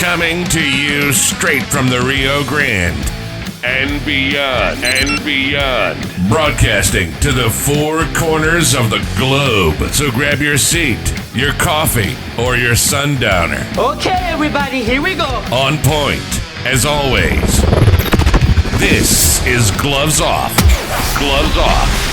Coming to you straight from the Rio Grande and beyond. Broadcasting to the four corners of the globe. So grab your seat, your coffee, or your sundowner. Okay, everybody, here we go. On point, as always. This is Gloves Off. Gloves Off.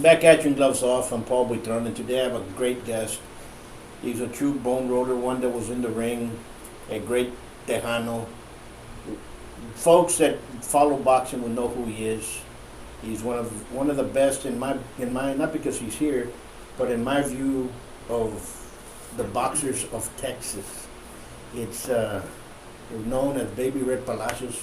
Back at you in Gloves Off. I'm Paul Buitrón, and today I have a great guest. He's a true bone roller, one that was in the ring, a great Tejano. Folks that follow boxing will know who he is. He's one of the best in my not because he's here, but in my view of the boxers of Texas. It's known as Baby Red Palacios.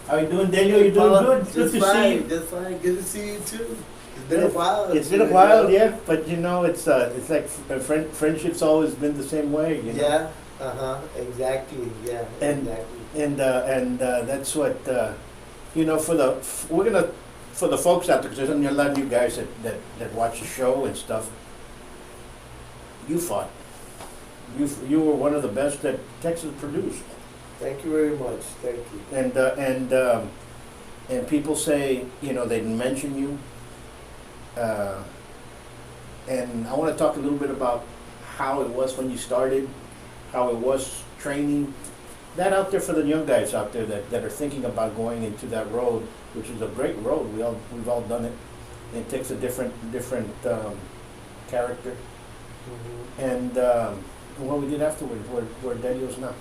How you doing, Delio? You doing good? Good to see you. Just fine. Good to see you too. It's been a while. It's been a while, yeah. But you know, it's like friendship's always been the same way. You know? Yeah. Exactly. Yeah. And that's what you know. For the folks out there, because there's a lot of you guys that watch the show and stuff. You fought. You were one of the best that Texas produced. Thank you very much. Thank you. And people say, you know, they didn't mention you. And I want to talk a little bit about how it was when you started, how it was training. That out there for the young guys out there that are thinking about going into that road, which is a great road. We've all done it. It takes a different character. Mm-hmm. And what we did afterwards, where Delio's now.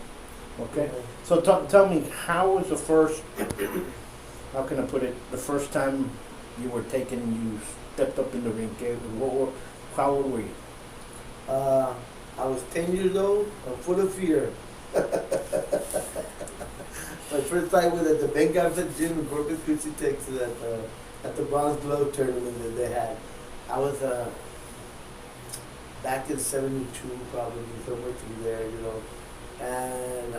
Okay? Mm-hmm. So tell me, how was the first, how can I put it, the first time you were taken, you stepped up in the ring? How old were you? I was 10 years old. I'm full of fear. My first fight was at the Ben Garza Gym in Corpus Christi, Texas, at the Bronze Glove tournament that they had. I was back in '72, probably somewhere through there, you know. And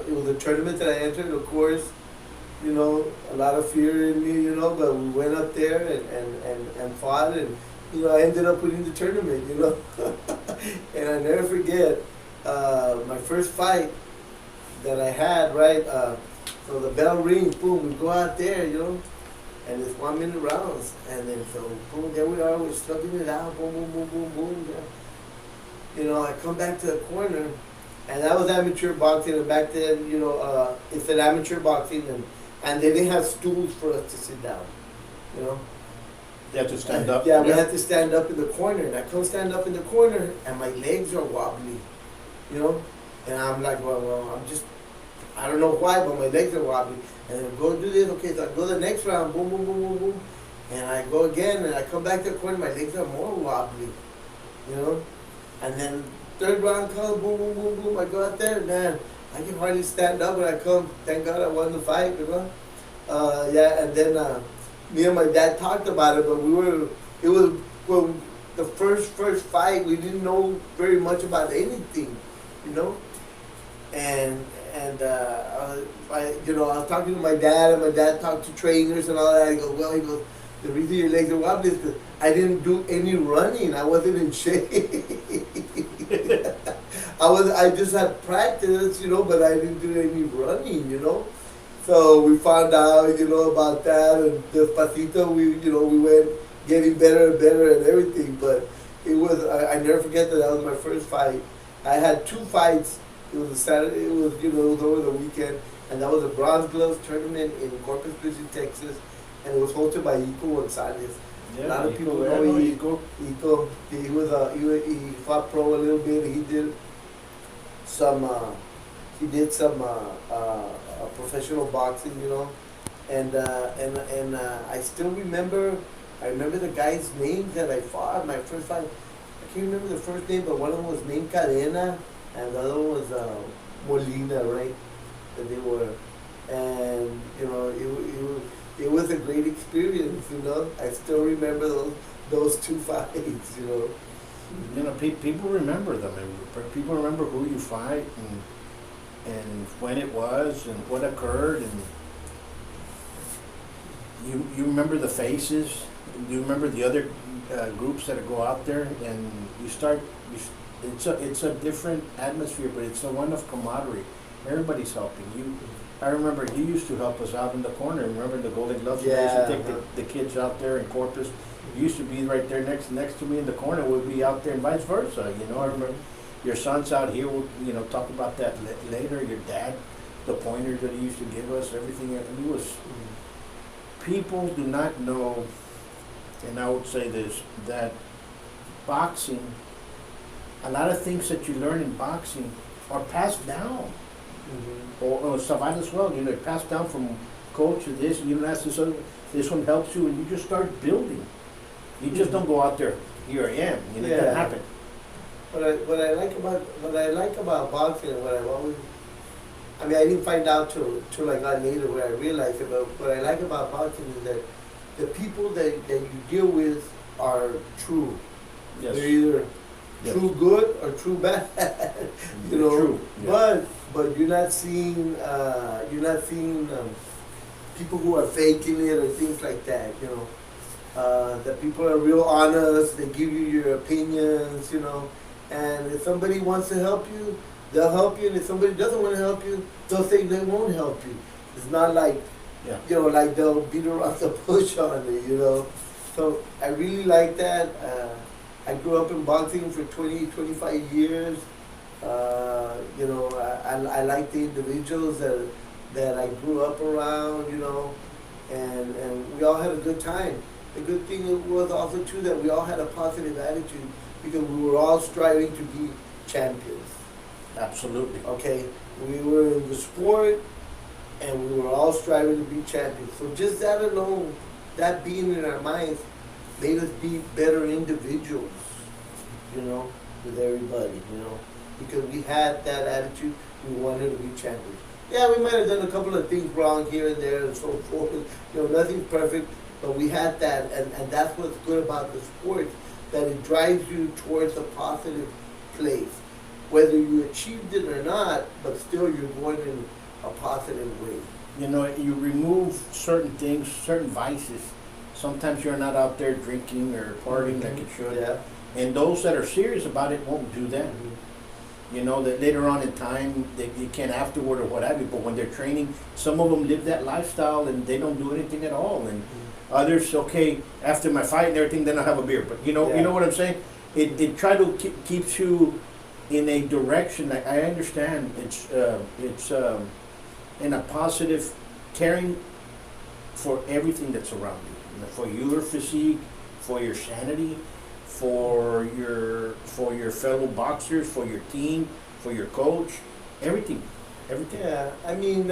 it was a tournament that I entered, of course. You know, a lot of fear in me, you know, but we went up there and fought, and, you know, I ended up winning the tournament, you know. And I never forget my first fight that I had, right? So the bell rings, boom, we go out there, you know, and it's 1 minute rounds. And then, so, boom, there we are, we're slugging it out, boom, boom, boom, boom, boom. Yeah. You know, I come back to the corner, and that was amateur boxing, and back then, you know, it's an amateur boxing, and they didn't have stools for us to sit down, you know. You had to stand up? Yeah, we had to stand up in the corner, and I come stand up in the corner, and my legs are wobbly, you know. And I'm like, well, I don't know why, but my legs are wobbly. And I go do this, okay, so I go the next round, boom, boom, boom, boom, boom. And I go again, and I come back to the corner, my legs are more wobbly, you know. And then third round comes, boom, boom, boom, boom. I go out there, man, I can hardly stand up when I come. Thank God I won the fight, you know. Yeah, and then me and my dad talked about it, but the first fight, we didn't know very much about anything, you know. And I was talking to my dad, and my dad talked to trainers and all that. He goes, the reason your legs are wobbly is because I didn't do any running. I wasn't in shape. I just had practice, you know, but I didn't do any running, you know. So we found out, you know, about that, and despacito, we went getting better and better and everything. But it was, I never forget that was my first fight. I had two fights. It was a Saturday, it was over the weekend, and that was a Bronze Gloves tournament in Corpus Christi, Texas, and it was hosted by Ico Gonzalez. Yeah, a lot of people know Ico. He fought pro a little bit. He did some professional boxing, you know, and I still remember I remember the guy's names that I fought my first fight. I can't remember the first name, but one of them was named Cadena, and the other one was Molina, right? That they were, and you know, it was a great experience. You know, I still remember those two fights. You know. You know, people remember them, and people remember who you fight and when it was and what occurred, and you remember the faces. You remember the other groups that go out there, and you start. It's a different atmosphere, but it's the one of camaraderie. Everybody's helping you. I remember you used to help us out in the corner. Remember the Golden Gloves? Yeah. You used to take the kids out there in Corpus. You used to be right there next to me in the corner. We'd be out there and vice versa. You know, I remember your son's out here. We'll, you know, talk about that later. Your dad, the pointers that he used to give us, everything. And he was. People do not know, and I would say this, that boxing, a lot of things that you learn in boxing are passed down. Or survival as well. You know, passed down from coach to this. You know, this one helps you, and you just start building. You just don't go out there. Here I am. You know, it doesn't happen. What I like about boxing, and what I've always, I mean, I didn't find out till I got later where I realized it. But what I like about boxing is that the people that you deal with are true. Yes. They're either true good or true bad. You know. True. Yeah. But you're not seeing people who are faking it or things like that. You know, that people are real honest. They give you your opinions. You know, and if somebody wants to help you, they'll help you. And if somebody doesn't want to help you, they'll say they won't help you. It's not like, you know, like they'll beat around the bush on it. You know, so I really like that. I grew up in boxing for 25 years. You know, I like the individuals that I grew up around, you know, and we all had a good time. The good thing was also too that we all had a positive attitude because we were all striving to be champions. Absolutely. Okay, we were in the sport and we were all striving to be champions. So just that alone, that being in our minds, made us be better individuals, you know, with everybody, you know. Because we had that attitude, we wanted to be champions. Yeah, we might have done a couple of things wrong here and there and so forth. You know, nothing's perfect, but we had that, and that's what's good about the sport, that it drives you towards a positive place. Whether you achieved it or not, but still you're going in a positive way. You know, you remove certain things, certain vices. Sometimes you're not out there drinking or partying like you should. Yeah. And those that are serious about it won't do that. You know, that later on in time, they can afterward or what have you, but when they're training, some of them live that lifestyle and they don't do anything at all. And others, okay, after my fight and everything, then I'll have a beer. But you know what I'm saying? It try to keeps you in a direction that I understand. It's in a positive, caring for everything that's around you, for your physique, for your sanity, for your fellow boxers, for your team, for your coach, everything. Yeah, I mean,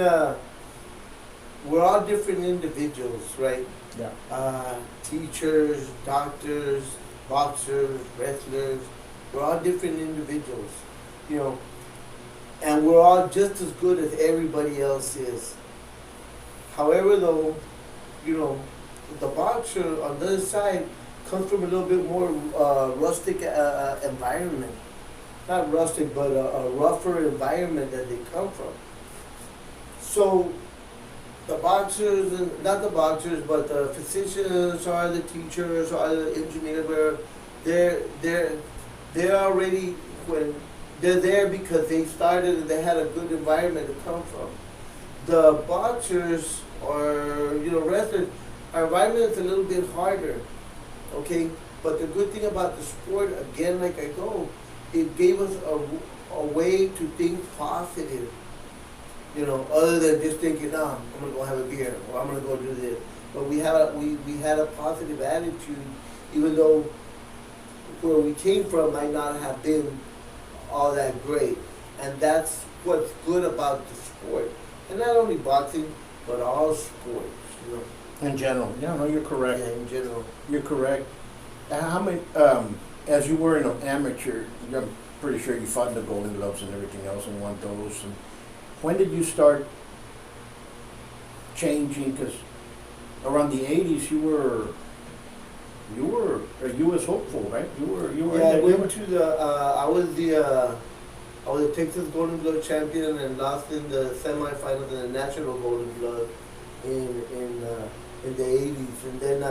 we're all different individuals, right? Yeah. Teachers, doctors, boxers, wrestlers, we're all different individuals, you know, and we're all just as good as everybody else is. However, though, you know, the boxer on the other side comes from a little bit more rustic environment. Not rustic, but a rougher environment that they come from. So the boxers, not the boxers, but the physicians or the teachers or the engineers, they're already, when they're there because they started and they had a good environment to come from. The boxers or, you know, wrestlers, our environment is a little bit harder. Okay, but the good thing about the sport, again, like I go, it gave us a way to think positive. You know, other than just thinking, I'm gonna go have a beer or I'm gonna go do this. But we had a positive attitude, even though where we came from might not have been all that great. And that's what's good about the sport. And not only boxing, but all sports, you know. In general, yeah, no, you're correct. Yeah, in general. You're correct. How many, as you were an amateur, I'm pretty sure you fought in the Golden Gloves and everything else and won those. And when did you start changing? Because around the 80s, you were a U.S. hopeful, right? You were. Yeah, I went to the. I was the Texas Golden Glove champion and lost in the semifinals in the National Golden Glove in the 80s, and then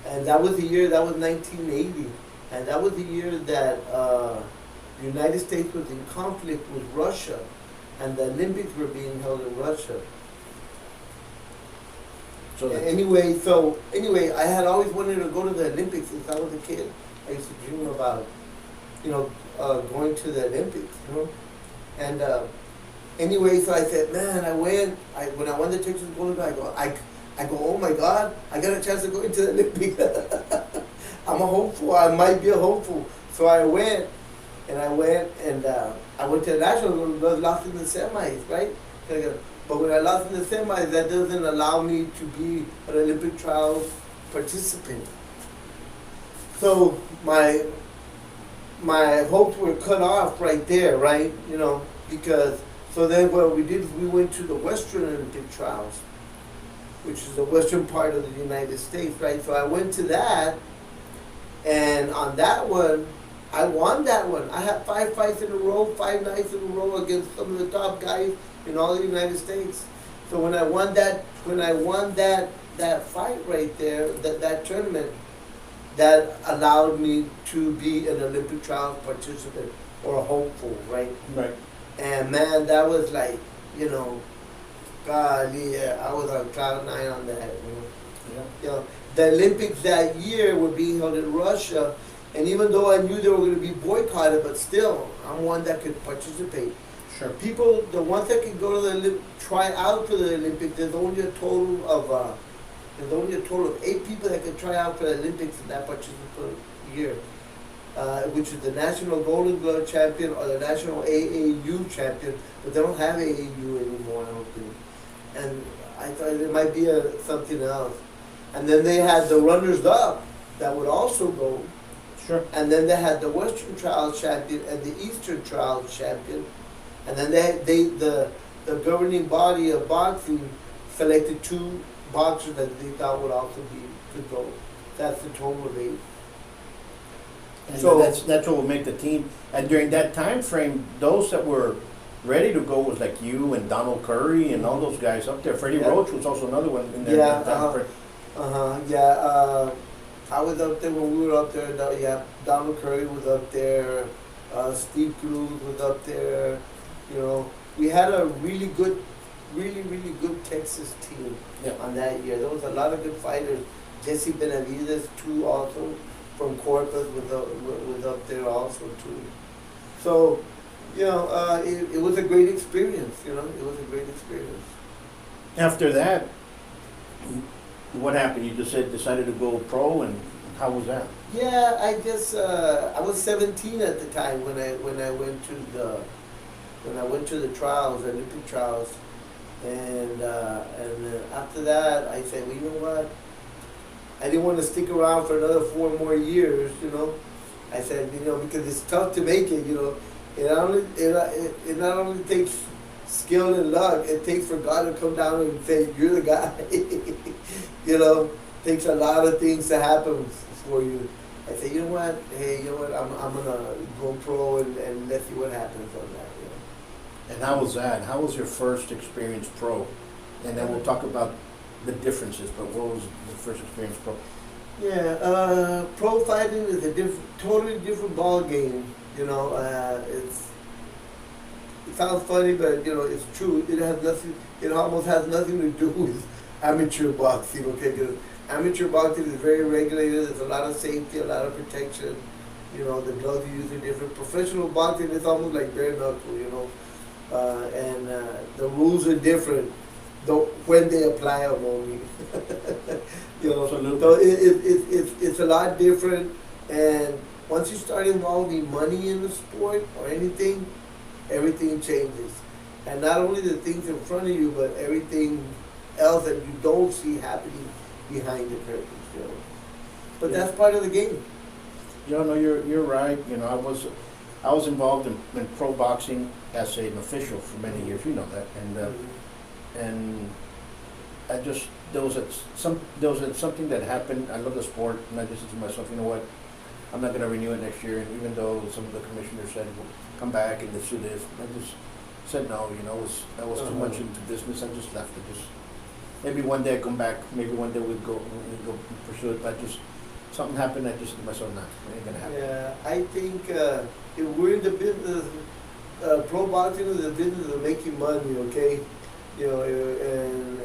and that was the year. That was 1980, and that was the year that the United States was in conflict with Russia, and the Olympics were being held in Russia. So Anyway, I had always wanted to go to the Olympics since I was a kid. I used to dream about, going to the Olympics, And anyway, so I said, man, when I won the Texas Golden Glove, I go, oh my God, I got a chance to go into the Olympics. I'm a hopeful. I might be a hopeful. So I went, and I went to the National Golden Glove, lost in the semis, right? But when I lost in the semis, that doesn't allow me to be an Olympic trials participant. So my hopes were cut off right there, right? Because so then what we did is we went to the Western Olympic trials, which is the western part of the United States, right? So I went to that, and on that one, I won that one. I had 5 fights in a row, 5 nights in a row against some of the top guys in all the United States. So when I won that fight right there, that tournament, that allowed me to be an Olympic trials participant or a hopeful, right? Right. And man, that was like, golly, I was on cloud 9 on that. Yeah. The Olympics that year were being held in Russia, and even though I knew they were going to be boycotted, but still, I'm one that could participate. Sure. People, the ones that can go to the try out for the Olympics, there's only a total of 8 people that can try out for the Olympics in that particular year, which is the National Golden Glove champion or the National AAU champion, but they don't have AAU anymore, I don't think. And I thought it might be something else. And then they had the runners-up that would also go. Sure. And then they had the Western Trials champion and the Eastern Trials champion. And then the governing body of boxing selected 2 boxers that they thought would also could go. That's the total of 8. And So that's what will make the team. And during that time frame, those that were ready to go was like you and Donald Curry and all those guys up there. Freddie Roach was also another one in that time frame. I was up there when we were up there. Donald Curry was up there. Steve Cruz was up there. We had a really good Texas team on that year. There was a lot of good fighters. Jesse Benavides too, also from Corpus, was up there also too. So, it was a great experience. It was a great experience. After that, what happened? You just decided to go pro, and how was that? Yeah, I was 17 at the time when I went to the trials, Olympic trials, and after that I said, well, you know what? I didn't want to stick around for another 4 more years, I said, because it's tough to make it, It not only takes skill and luck, it takes for God to come down and say, you're the guy. Takes a lot of things to happen for you. I said, you know what? Hey, I'm gonna go pro and let's see what happens on that. And how was that? How was your first experience pro? And then we'll talk about the differences, but what was the first experience pro? Yeah, pro fighting is a totally different ball game. It sounds funny, but it's true. It almost has nothing to do with amateur boxing. Okay, because amateur boxing is very regulated. There's a lot of safety, a lot of protection. The gloves you use are different. Professional boxing is almost like bare knuckle. And the rules are different, though when they apply them only. So it's a lot different. And once you start involving money in the sport or anything, everything changes. And not only the things in front of you, but everything else that you don't see happening behind the curtains, But that's part of the game. No, you're right. I was involved in pro boxing as an official for many years. You know that, and I just there was something that happened. I love the sport, and I just said to myself, you know what, I'm not going to renew it next year. And even though some of the commissioners said, well, come back and let's do this, I just said no. I was too much into business. I just left it. Maybe one day I come back. Maybe one day we'd go pursue it. But just something happened. I just said to myself, no, it ain't gonna happen. Yeah, I think if we're in the business, pro boxing is the business of making money, okay? And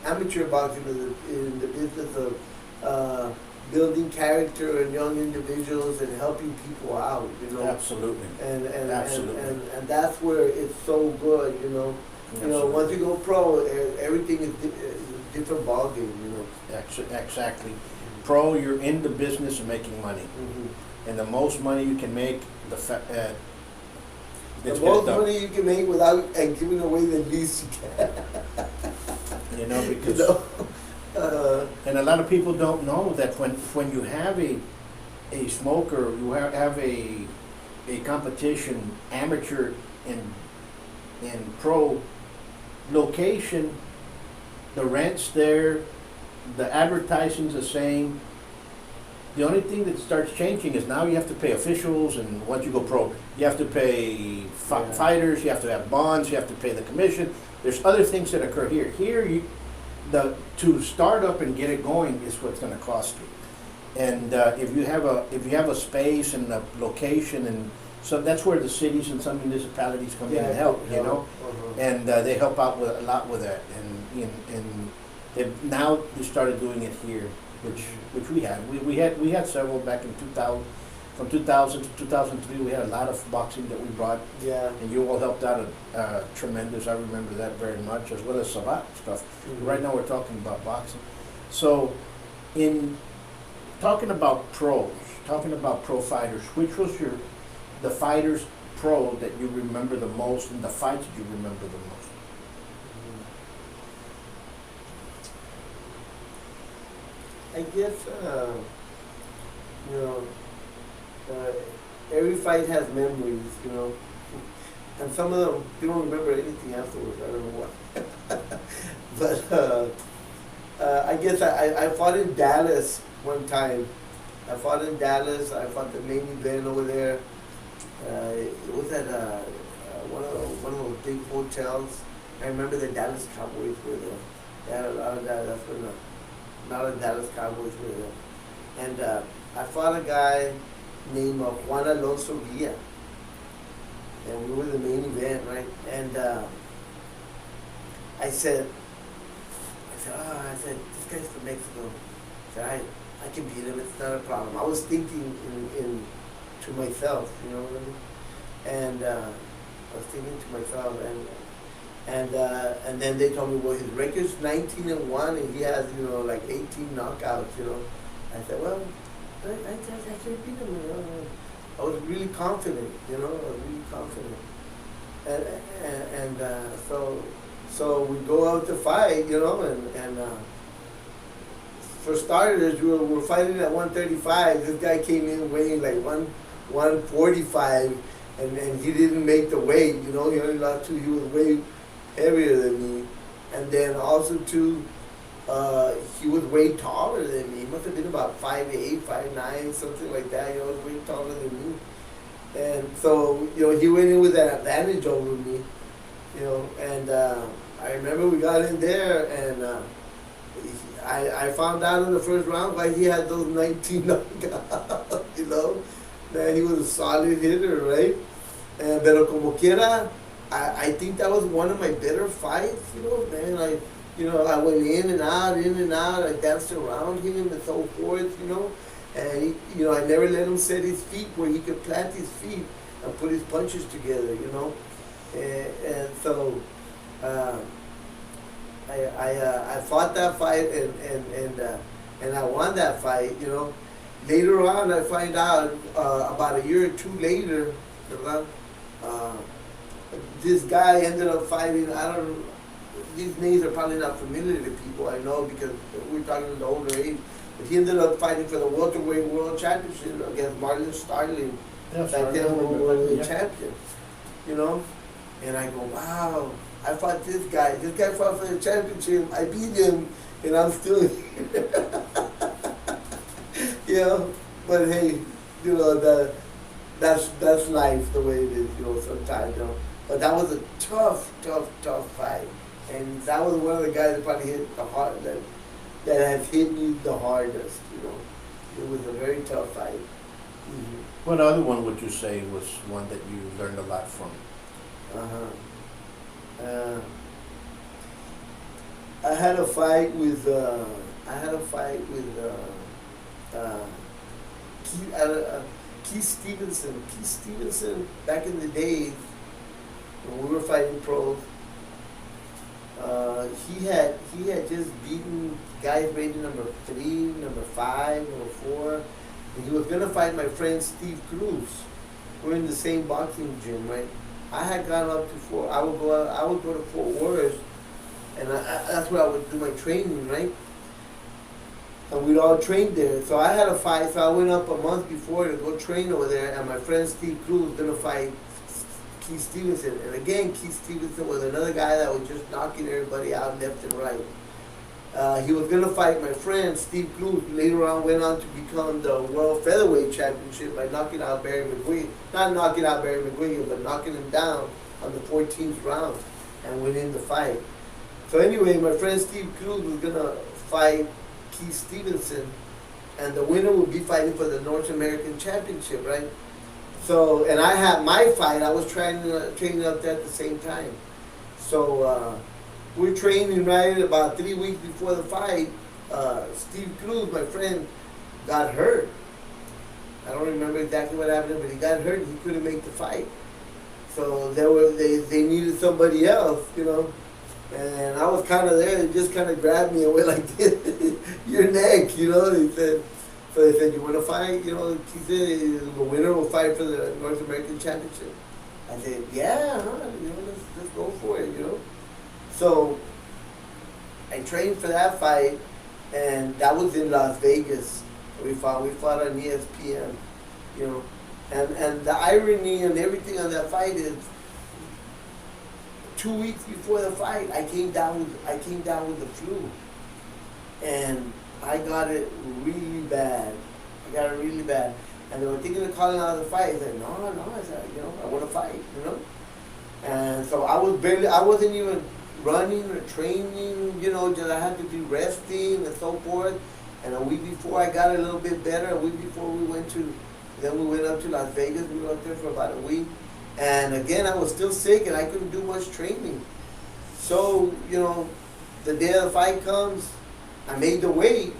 amateur boxing is in the business of building character in young individuals and helping people out, Absolutely. And Absolutely. and that's where it's so good, Absolutely. Once you go pro, everything is a different ballgame, Exactly. Pro, you're in the business of making money, and the most money you can make, the most money you can make without giving away the least you can. Because and a lot of people don't know that when you have a smoker, you have a competition, amateur and pro location, the rent's there, the advertising's the same. The only thing that starts changing is now you have to pay officials, and once you go pro, you have to pay fighters, you have to have bonds, you have to pay the commission. There's other things that occur here. Here, to start up and get it going is what's going to cost you. And if you have a space and a location, and so that's where the cities and some municipalities come in and help, and they help out a lot with that. And now they started doing it here, which we had. We had several back in 2000. From 2000 to 2003, we had a lot of boxing that we brought. Yeah. And you all helped out tremendous. I remember that very much, as well as Sabat stuff. Right now we're talking about boxing. So, in talking about pros, talking about pro fighters, which was the fighters pro that you remember the most, and the fights that you remember the most? I guess, every fight has memories, and some of them, you don't remember anything afterwards, I don't know why. But I guess I fought in Dallas one time. I fought the main event over there. It was at one of those big hotels. I remember the Dallas Cowboys were there. They had a lot of that, that's when a lot of Dallas Cowboys were there. And I fought a guy named Juan Alonso Villa, and we were the main event, right? And I said, this guy's from Mexico. I said, I can beat him. It's not a problem. I was thinking to myself, you know what I mean? And I was thinking to myself, and then they told me, well, his record's 19-1, and he has, like 18 knockouts, I said, well, I can't beat him, I was really confident, And so we go out to fight, and for starters, we're fighting at 135. This guy came in weighing like 145, and he didn't make the weight, he only lost 2, he was way heavier than me. And then also too, he was way taller than me. He must have been about 5'8", 5'9", something like that. He was way taller than me. And so, he went in with that advantage over me, and I remember we got in there, and I found out in the first round why he had those 19 knockouts, Man, he was a solid hitter, right? Pero como quiera, I think that was one of my better fights, man. I went in and out, I danced around him and so forth, and I never let him set his feet where he could plant his feet and put his punches together, and so I fought that fight and I won that fight, Later on, I find out about a year or two later, this guy ended up fighting, these names are probably not familiar to people, I know, because we're talking in the older age. But he ended up fighting for the welterweight world championship against Marlon Starling, Yeah, back then Starling, welterweight yeah. champion. You know, and I go, wow, I fought this guy. This guy fought for the championship. I beat him, and I'm still here. You know, but hey, you know that's life the way it is. You know, sometimes, you know. But that was a tough fight, and that was one of the guys that probably hit the hard that has hit me the hardest. You know, it was a very tough fight. Mm-hmm. What other one would you say was one that you learned a lot from? I had a fight with Keith Stevenson. Keith Stevenson, back in the days when we were fighting pros, he had just beaten guys rated number 3, number 5, number 4, and he was gonna fight my friend Steve Cruz. We're in the same boxing gym, right? I had gone up to Fort. I would go to Fort Worth, and that's where I would do my training, right? And we'd all train there. So I had a fight. So I went up a month before to go train over there, and my friend Steve Cruz was gonna fight Keith Stevenson. And again, Keith Stevenson was another guy that was just knocking everybody out left and right. He was gonna fight my friend Steve Cruz. Later on, went on to become the World Featherweight Championship by knocking out Barry McGuigan. Not knocking out Barry McGuigan, but knocking him down on the 14th round and winning the fight. So anyway, my friend Steve Cruz was gonna fight Keith Stevenson, and the winner would be fighting for the North American Championship, right? So, and I had my fight. I was training up there at the same time. So we're training right about 3 weeks before the fight. Steve Cruz, my friend, got hurt. I don't remember exactly what happened, but he got hurt and he couldn't make the fight. So they needed somebody else, you know. And I was kind of there. They just kind of grabbed me and went like this, your neck, you know. So they said, you want to fight? You know, he said, the winner will fight for the North American Championship. I said, yeah, you know, let's go for it, you know. So I trained for that fight, and that was in Las Vegas. We fought on ESPN, you know. And the irony and everything on that fight is, 2 weeks before the fight, I came down with the flu, and I got it really bad. And they were thinking of calling out of the fight. I said, no. I said, you know, I want to fight, you know. And so I wasn't even running or training, you know, just I had to be resting and so forth. And a week before I got a little bit better. A week before we went up to Las Vegas. We were up there for about a week. And again, I was still sick and I couldn't do much training. So, you know, the day of the fight comes, I made the weight,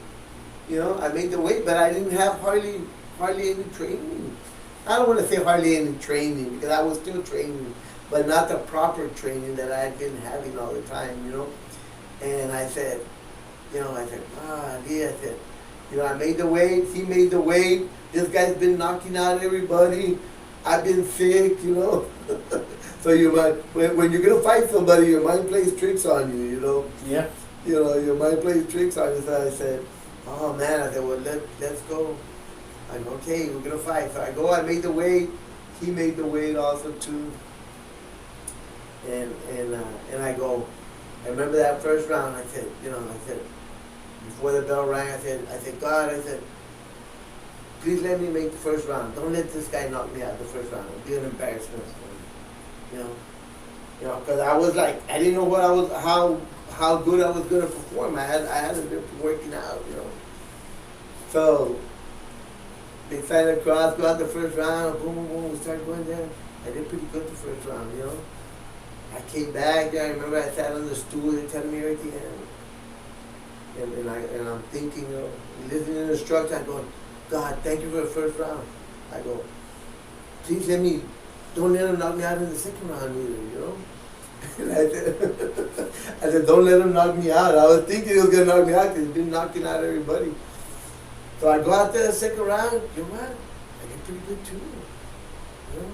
but I didn't have hardly any training. I don't want to say hardly any training because I was still training, but not the proper training that I had been having all the time, you know. And I said, I made the weight, he made the weight, this guy's been knocking out everybody, I've been sick, you know. So when you're going to fight somebody, your mind plays tricks on you, you know. Yeah. You know, your mind plays tricks on you. So I said, oh man, I said, well, let's go. I go, okay, we're going to fight. So I made the weight, he made the weight also too. And I go, I remember that first round, I said, before the bell rang, I said, God, please let me make the first round. Don't let this guy knock me out the first round. It'll be an embarrassment for me. Because I was like, I didn't know how good I was going to perform. I hadn't been working out, you know. So, they signed across, go out the first round, boom, boom, boom, we started going there. I did pretty good the first round, you know. I came back there, I remember I sat on the stool, they telling me everything, and I'm thinking, listening to the instructions, I'm going, God, thank you for the first round. I go, please don't let him knock me out in the second round either, you know? And I said, don't let him knock me out. I was thinking he was going to knock me out because he's been knocking out everybody. So I go out there the second round, you know what? I did pretty good too, you know?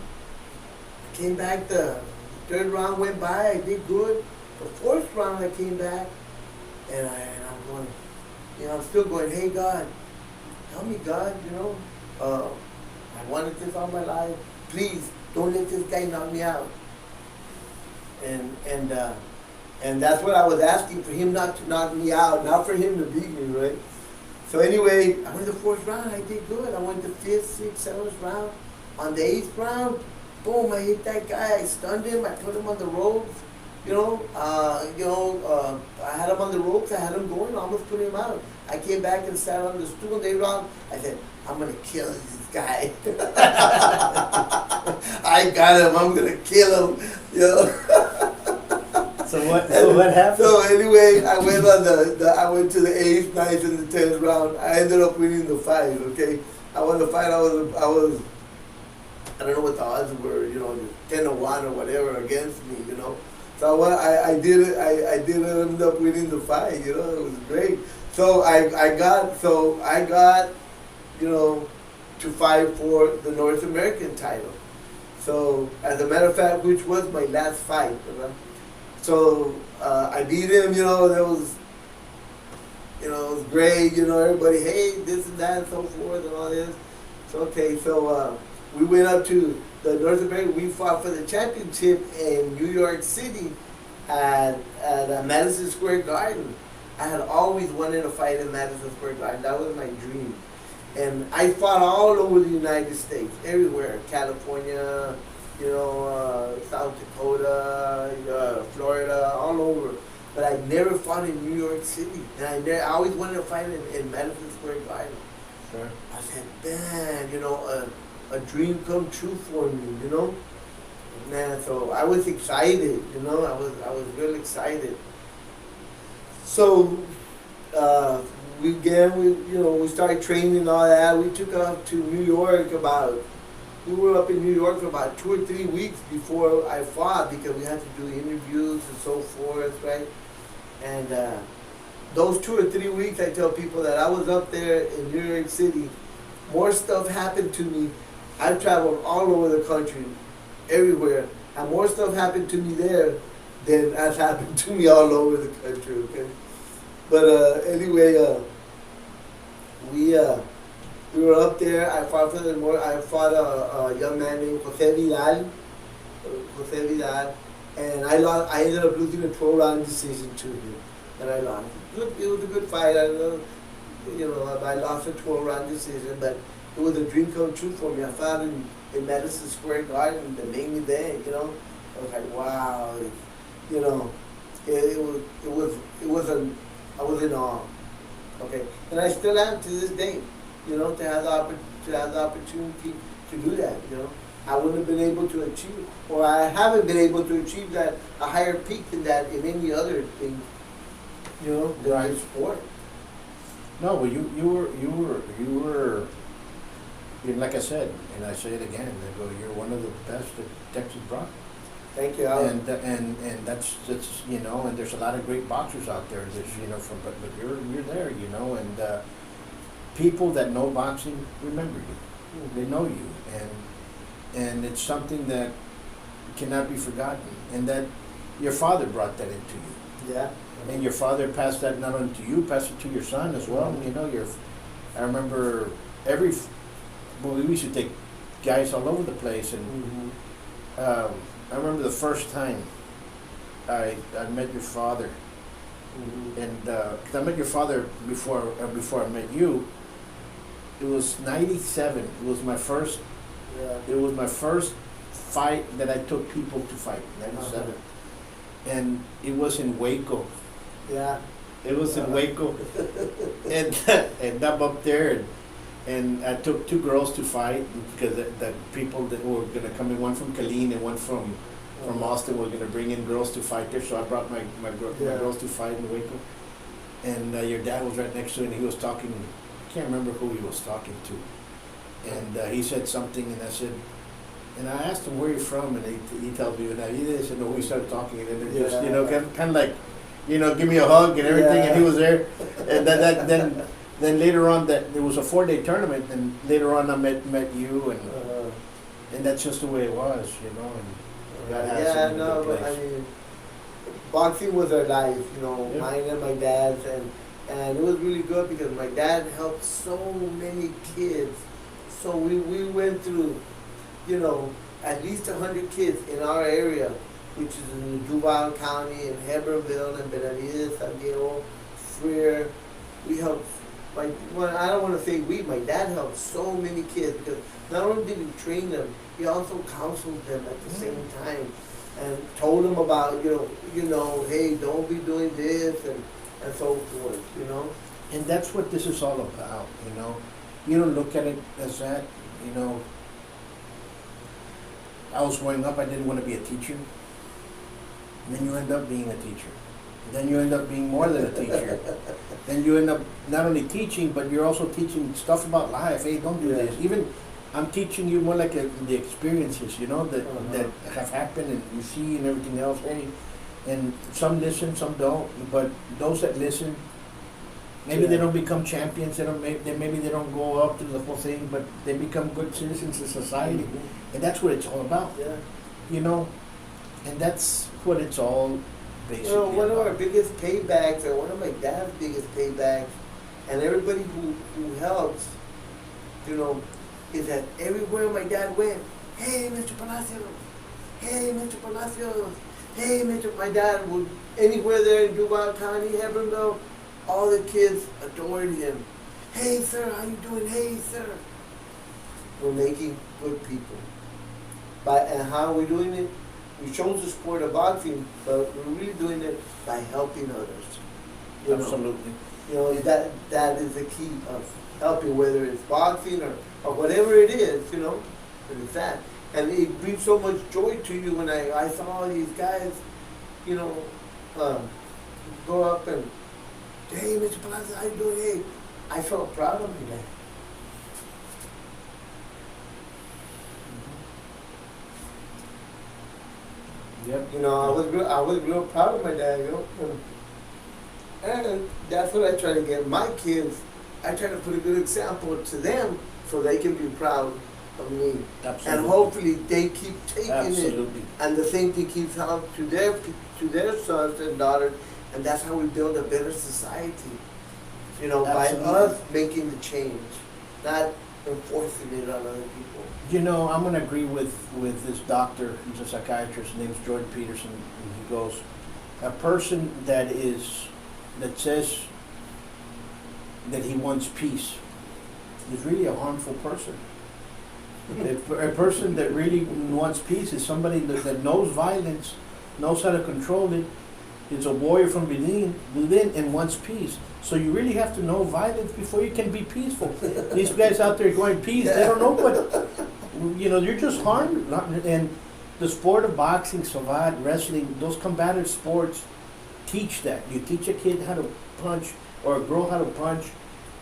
I came back, the third round went by, I did good. The fourth round I came back, and I'm going, I'm still going, hey God, help me God, I wanted this all my life. Please don't let this guy knock me out. And that's what I was asking, for him not to knock me out, not for him to beat me, right? So anyway, I went the fourth round, I did good. I went the fifth, sixth, seventh round. On the eighth round, boom, I hit that guy, I stunned him, I put him on the ropes, I had him on the ropes, I had him going, almost put him out. I came back and sat on the stool, they round. I said, I'm gonna kill this guy. I got him, I'm gonna kill him, So what happened? So anyway, I went to the eighth, ninth, and the 10th round. I ended up winning the fight. Okay, I won the fight. I don't know what the odds were. 10-1 or whatever against me. So I did end up winning the fight. It was great. So I got to fight for the North American title. So as a matter of fact, which was my last fight. So I beat him, it was great, everybody, hey, this and that and so forth and all this. So okay, so we went up to the North America, we fought for the championship in New York City at Madison Square Garden. I had always wanted to fight in Madison Square Garden, that was my dream. And I fought all over the United States, everywhere, California, South Dakota, Florida, all over. But I never fought in New York City. And I always wanted to fight in Madison Square Garden. Sure. I said, man, a dream come true for me, Man, so I was excited, I was really excited. So, we started training and all that. We took off to New York we were up in New York for about 2 or 3 weeks before I fought, because we had to do interviews and so forth, right? And those 2 or 3 weeks, I tell people that I was up there in New York City. More stuff happened to me. I've traveled all over the country, everywhere, and more stuff happened to me there than has happened to me all over the country, okay? But anyway, we were up there. I fought a young man named Jose Vidal, and I ended up losing a 12-round decision to him, and I lost. It was a good fight. I lost a 12-round decision, but it was a dream come true for me. I fought in Madison Square Garden, the main event. I was like, wow, I was in awe. Okay, and I still am to this day. To have the opportunity to do that, I wouldn't have been able to achieve, or I haven't been able to achieve that, a higher peak than that in any other thing, than Right. this sport. No, well, you were, like I said, and I say it again, you're one of the best that Texas brought. Thank you, And that's and there's a lot of great boxers out there that but you're there, and people that know boxing remember you. Mm-hmm. They know you, and it's something that cannot be forgotten, and that your father brought that into you. Yeah. And your father passed that not only to you, passed it to your son as well. I remember we used to take guys all over the place, and I remember the first time I met your father, and 'cause I met your father before I met you. It was '97. It was my first. Yeah. It was my first fight that I took people to fight. '97, and it was in Waco. Yeah. It was in Waco, and I'm up there, and I took 2 girls to fight because the people that were gonna come in, one from Killeen and one from Austin, were gonna bring in girls to fight there. So I brought my girls to fight in Waco, and your dad was right next to it, and he was talking. I can't remember who he was talking to, and he said something, and I said, and I asked him where you're from, and he tells me, and he said, no, we started talking, and then just kind of like, give me a hug and everything, and he was there, and then later on that there was a 4-day tournament, and later on I met you, and that's just the way it was, and God has him in a good place. boxing was our life, you know, Yeah. mine and my dad's, and it was really good because my dad helped so many kids. So we went through, you know, at least 100 kids in our area, which is in Duval County, in Hebbronville, and Benavides, San Diego, Freer. We helped, well, I don't want to say we, my dad helped so many kids because not only did he train them, he also counseled them at the same time and told them about, you know, hey, don't be doing this and so forth, you know. And that's what this is all about, you know. You don't look at it as that, you know. I was growing up, I didn't want to be a teacher. And then you end up being a teacher. And then you end up being more than a teacher. Then you end up not only teaching, but you're also teaching stuff about life. Hey, don't do this. Even I'm teaching you more like the experiences, you know, that have happened and you see and everything else. Hey, and some listen, some don't. But those that listen, maybe they don't become champions. Maybe they don't go up to the whole thing, but they become good citizens of society, and that's what it's all about. Yeah. You know, and that's what it's all basically. You know, one of about. our biggest paybacks, or one of my dad's biggest paybacks, and everybody who helps, you know, is that everywhere my dad went, hey, Mr. Palacios, hey, Mr. Palacios, hey, Mr. My dad would, anywhere there in Duval County, Hebbronville, all the kids adored him. Hey, sir, how you doing? Hey, sir. We're making good people. And how are we doing it? We chose the sport of boxing, but we're really doing it by helping others. You know? Absolutely. You know, that is the key of helping, whether it's boxing or whatever it is, you know, but it's that. And it brings so much joy to you when I saw all these guys, you know, go up and, hey, Mr. Palacios, how you doing? Hey, I felt proud of you, man. Yep. You know, I was real proud of my dad, you know. And that's what I try to get my kids. I try to put a good example to them so they can be proud of me. Absolutely. And hopefully they keep taking Absolutely. it. And the same thing keeps on to their sons and daughters. And that's how we build a better society. You know, Absolutely. by us making the change, not enforcing it on other people. You know, I'm going to agree with this doctor. He's a psychiatrist. His name's Jordan Peterson. And he goes, a person that says that he wants peace is really a harmful person. A person that really wants peace is somebody that knows violence, knows how to control it, is a warrior from within and wants peace. So you really have to know violence before you can be peaceful. These guys out there going peace, they don't know what, you know, you're just harmed. And the sport of boxing, savate, wrestling, those combative sports teach that. You teach a kid how to punch or a girl how to punch.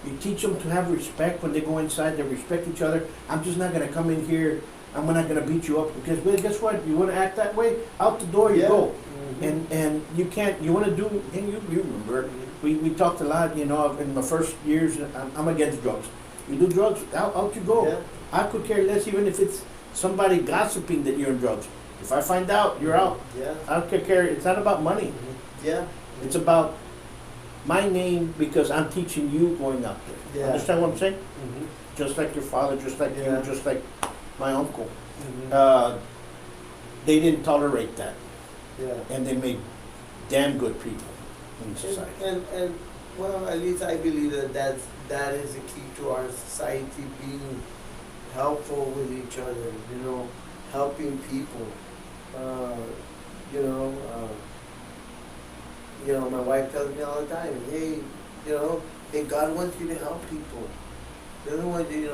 You teach them to have respect when they go inside. They respect each other. I'm just not going to come in here. I'm not going to beat you up because, well, guess what? You want to act that way? Out the door you go. Mm-hmm. And you can't. You want to do. And you remember we talked a lot. You know, in the first years, I'm against drugs. You do drugs, out you go. Yeah. I could care less, even if it's somebody gossiping that you're in drugs. If I find out, you're out. Yeah. I don't care. It's not about money. Yeah. It's about my name because I'm teaching you going out there. Yeah. Understand what I'm saying? Mm-hmm. Just like your father, just like Yeah. you, just like my uncle. Mm-hmm. They didn't tolerate that, Yeah. and they made damn good people in society. And well, at least I believe that is the key to our society being helpful with each other. You know, helping people. You know, my wife tells me all the time, hey, hey, God wants you to help people. He doesn't want you,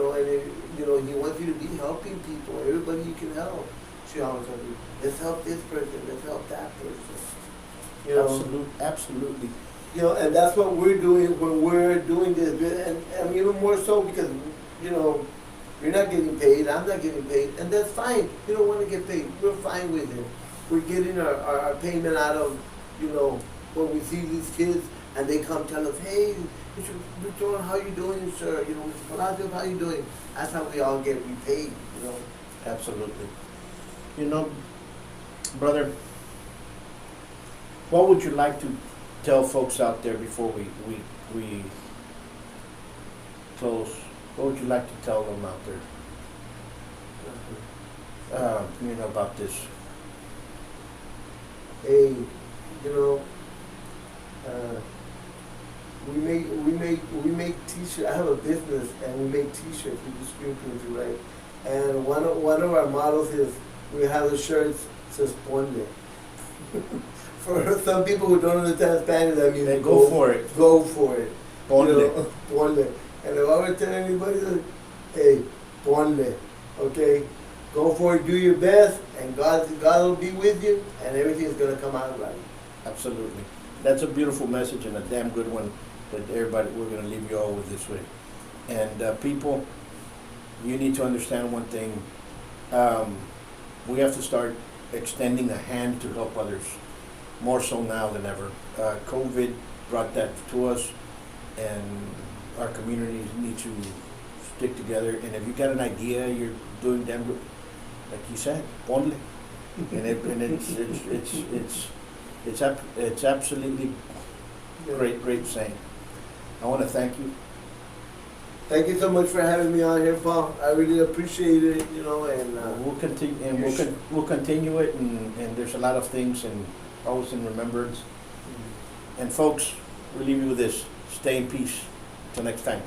He wants you to be helping people. Everybody you can help. She always tells me, let's help this person, let's help that person. You know, Absolutely. You know, and that's what we're doing when we're doing this, and even more so because, you're not getting paid, I'm not getting paid, and that's fine. You don't want to get paid. We're fine with it. We're getting our payment out of, when we see these kids and they come tell us, hey, Mr. Buitrón, how you doing, sir? Mr. Palacios, how you doing? That's how we all get repaid, Absolutely. Brother, What would you like to tell folks out there before we close? What would you like to tell them out there? About this. Hey, we make t-shirts. I have a business and we make t-shirts. We do screen printing, right? And one of our models is we have the shirts says "Ponle." For some people who don't understand Spanish, that means Go for it. Go for it. Ponle. Ponle. And if I were to tell anybody, hey, ponle, okay? Go for it, do your best, and God will be with you, and everything's going to come out right. Absolutely. That's a beautiful message and a damn good one that everybody, we're going to leave you all with this way. And people, you need to understand one thing. We have to start extending a hand to help others, more so now than ever. COVID brought that to us, and our communities need to stick together. And if you got an idea, you're doing damn good, like you said, ponle. It's absolutely great saying. I want to thank you. Thank you so much for having me on here, Paul. I really appreciate it, and We'll continue, and we'll continue it, and there's a lot of things, and always in remembrance. And folks, we'll leave you with this: stay in peace. Till next time.